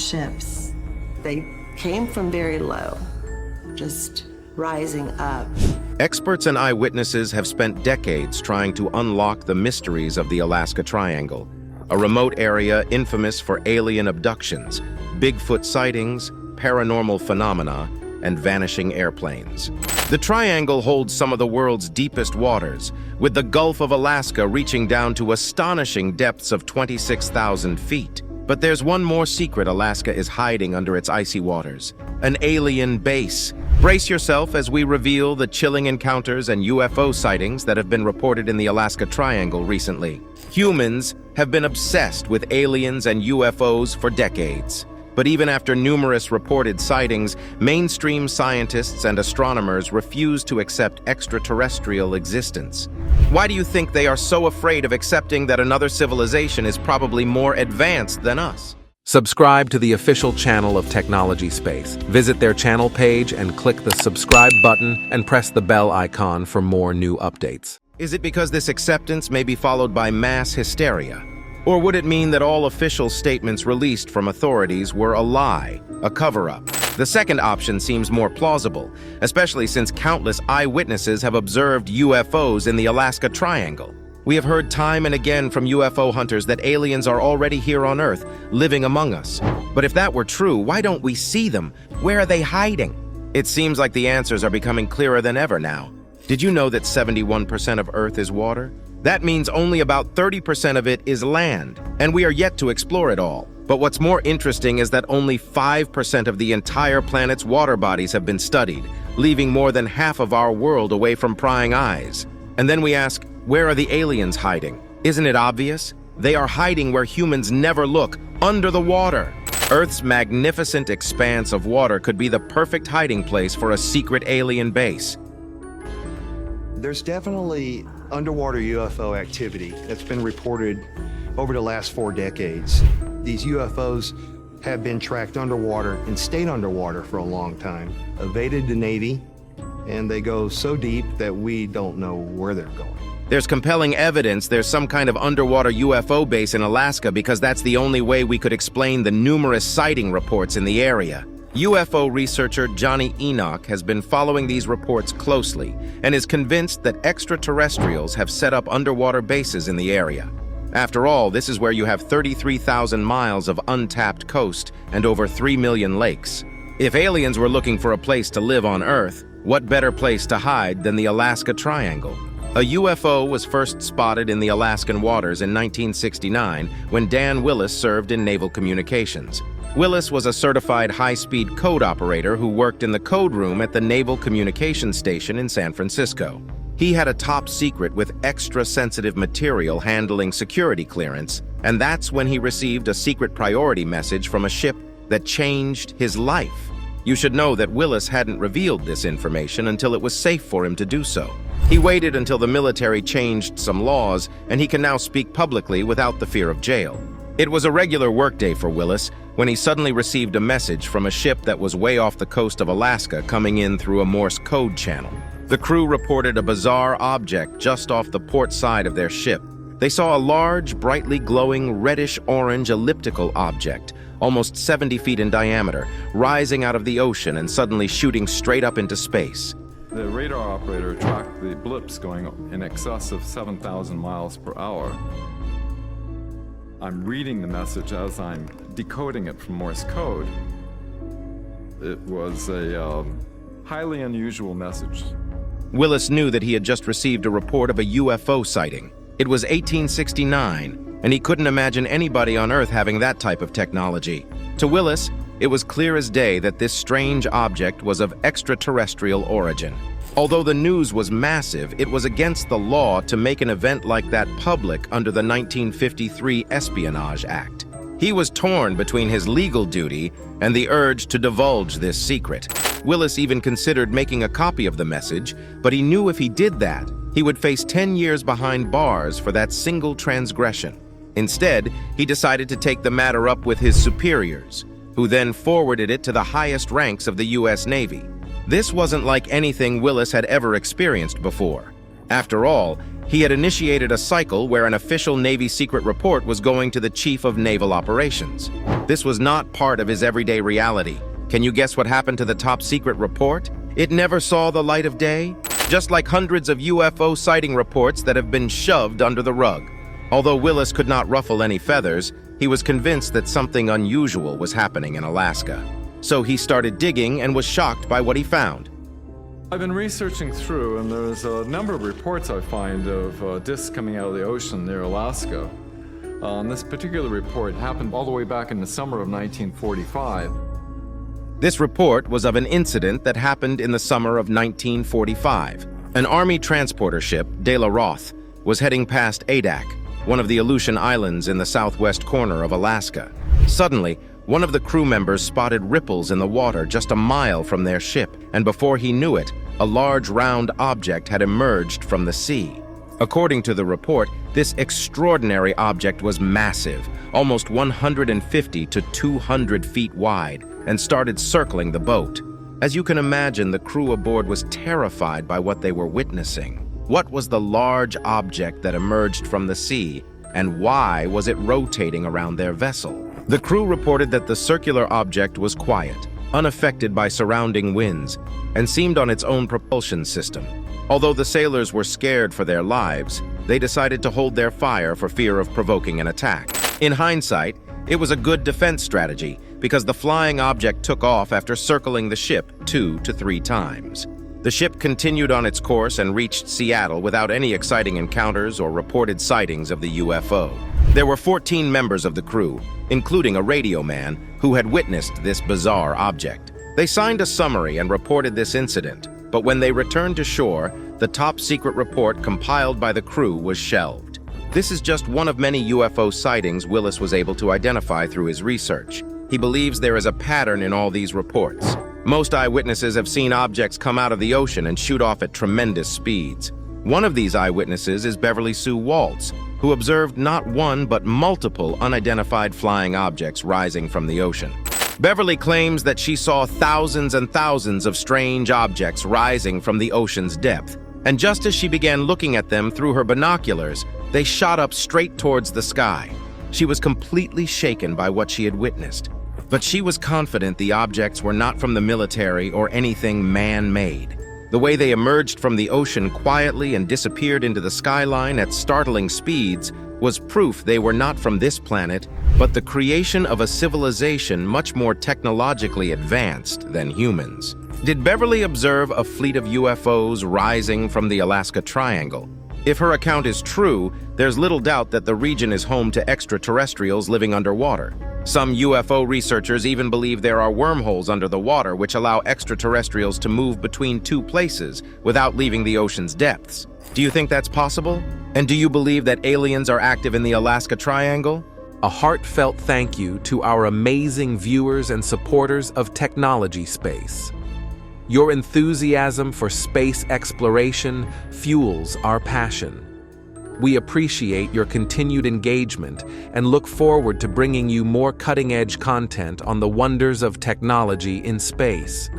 ships. They came from very low, just rising up. Experts and eyewitnesses have spent decades trying to unlock the mysteries of the Alaska Triangle, a remote area infamous for alien abductions, Bigfoot sightings, paranormal phenomena, and vanishing airplanes. The Triangle holds some of the world's deepest waters, with the Gulf of Alaska reaching down to astonishing depths of 26,000 feet. But there's one more secret Alaska is hiding under its icy waters: an alien base. Brace yourself as we reveal the chilling encounters and UFO sightings that have been reported in the Alaska Triangle recently. Humans have been obsessed with aliens and UFOs for decades. But even after numerous reported sightings, mainstream scientists and astronomers refuse to accept extraterrestrial existence. Why do you think they are so afraid of accepting that another civilization is probably more advanced than us? Subscribe to the official channel of Technology Space. Visit their channel page and click the subscribe button and press the bell icon for more new updates. Is it because this acceptance may be followed by mass hysteria? Or would it mean that all official statements released from authorities were a lie, a cover-up? The second option seems more plausible, especially since countless eyewitnesses have observed UFOs in the Alaska Triangle. We have heard time and again from UFO hunters that aliens are already here on Earth, living among us. But if that were true, why don't we see them? Where are they hiding? It seems like the answers are becoming clearer than ever now. Did you know that 71% of Earth is water? That means only about 30% of it is land, and we are yet to explore it all. But what's more interesting is that only 5% of the entire planet's water bodies have been studied, leaving more than half of our world away from prying eyes. And then we ask, where are the aliens hiding? Isn't it obvious? They are hiding where humans never look, under the water. Earth's magnificent expanse of water could be the perfect hiding place for a secret alien base. There's definitely underwater UFO activity that's been reported over the last 4 decades. These UFOs have been tracked underwater and stayed underwater for a long time, evaded the Navy, and they go so deep that we don't know where they're going. There's compelling evidence there's some kind of underwater UFO base in Alaska because that's the only way we could explain the numerous sighting reports in the area. UFO researcher Johnny Enoch has been following these reports closely and is convinced that extraterrestrials have set up underwater bases in the area. After all, this is where you have 33,000 miles of untapped coast and over 3 million lakes. If aliens were looking for a place to live on Earth, what better place to hide than the Alaska Triangle? A UFO was first spotted in the Alaskan waters in 1969 when Dan Willis served in naval communications. Willis was a certified high-speed code operator who worked in the code room at the Naval Communications Station in San Francisco. He had a top secret with extra-sensitive material handling security clearance, and that's when he received a secret priority message from a ship that changed his life. You should know that Willis hadn't revealed this information until it was safe for him to do so. He waited until the military changed some laws, and he can now speak publicly without the fear of jail. It was a regular workday for Willis when he suddenly received a message from a ship that was way off the coast of Alaska coming in through a Morse code channel. The crew reported a bizarre object just off the port side of their ship. They saw a large, brightly glowing reddish-orange elliptical object, almost 70 feet in diameter, rising out of the ocean and suddenly shooting straight up into space. The radar operator tracked the blips going in excess of 7,000 miles per hour. I'm reading the message as I'm decoding it from Morse code. It was a highly unusual message. Willis knew that he had just received a report of a UFO sighting. It was 1869, and he couldn't imagine anybody on Earth having that type of technology. To Willis, it was clear as day that this strange object was of extraterrestrial origin. Although the news was massive, it was against the law to make an event like that public under the 1953 Espionage Act. He was torn between his legal duty and the urge to divulge this secret. Willis even considered making a copy of the message, but he knew if he did that, he would face 10 years behind bars for that single transgression. Instead, he decided to take the matter up with his superiors, who then forwarded it to the highest ranks of the U.S. Navy. This wasn't like anything Willis had ever experienced before. After all, He had initiated a cycle where an official Navy secret report was going to the Chief of Naval Operations. This was not part of his everyday reality. Can you guess what happened to the top secret report? It never saw the light of day, just like hundreds of UFO sighting reports that have been shoved under the rug. Although Willis could not ruffle any feathers, he was convinced that something unusual was happening in Alaska. So he started digging and was shocked by what he found. I've been researching through, and there's a number of reports I find of discs coming out of the ocean near Alaska. This particular report happened all the way back in the summer of 1945. This report was of an incident that happened in the summer of 1945. An Army transporter ship, De La Roth, was heading past Adak, one of the Aleutian Islands in the southwest corner of Alaska. Suddenly, one of the crew members spotted ripples in the water just a mile from their ship, and before he knew it, a large round object had emerged from the sea. According to the report, this extraordinary object was massive, almost 150 to 200 feet wide, and started circling the boat. As you can imagine, the crew aboard was terrified by what they were witnessing. What was the large object that emerged from the sea, and why was it rotating around their vessel? The crew reported that the circular object was quiet, unaffected by surrounding winds, and seemed on its own propulsion system. Although the sailors were scared for their lives, they decided to hold their fire for fear of provoking an attack. In hindsight, it was a good defense strategy because the flying object took off after circling the ship 2 to 3 times. The ship continued on its course and reached Seattle without any exciting encounters or reported sightings of the UFO. There were 14 members of the crew, including a radio man, who had witnessed this bizarre object. They signed a summary and reported this incident, but when they returned to shore, the top secret report compiled by the crew was shelved. This is just one of many UFO sightings Willis was able to identify through his research. He believes there is a pattern in all these reports. Most eyewitnesses have seen objects come out of the ocean and shoot off at tremendous speeds. One of these eyewitnesses is Beverly Sue Waltz, who observed not one but multiple unidentified flying objects rising from the ocean. Beverly claims that she saw thousands and thousands of strange objects rising from the ocean's depth, and just as she began looking at them through her binoculars, they shot up straight towards the sky. She was completely shaken by what she had witnessed, but she was confident the objects were not from the military or anything man-made. The way they emerged from the ocean quietly and disappeared into the skyline at startling speeds was proof they were not from this planet, but the creation of a civilization much more technologically advanced than humans. Did Beverly observe a fleet of UFOs rising from the Alaska Triangle? If her account is true, there's little doubt that the region is home to extraterrestrials living underwater. Some UFO researchers even believe there are wormholes under the water which allow extraterrestrials to move between 2 places without leaving the ocean's depths. Do you think that's possible? And do you believe that aliens are active in the Alaska Triangle? A heartfelt thank you to our amazing viewers and supporters of Technology Space. Your enthusiasm for space exploration fuels our passion. We appreciate your continued engagement and look forward to bringing you more cutting-edge content on the wonders of technology in space.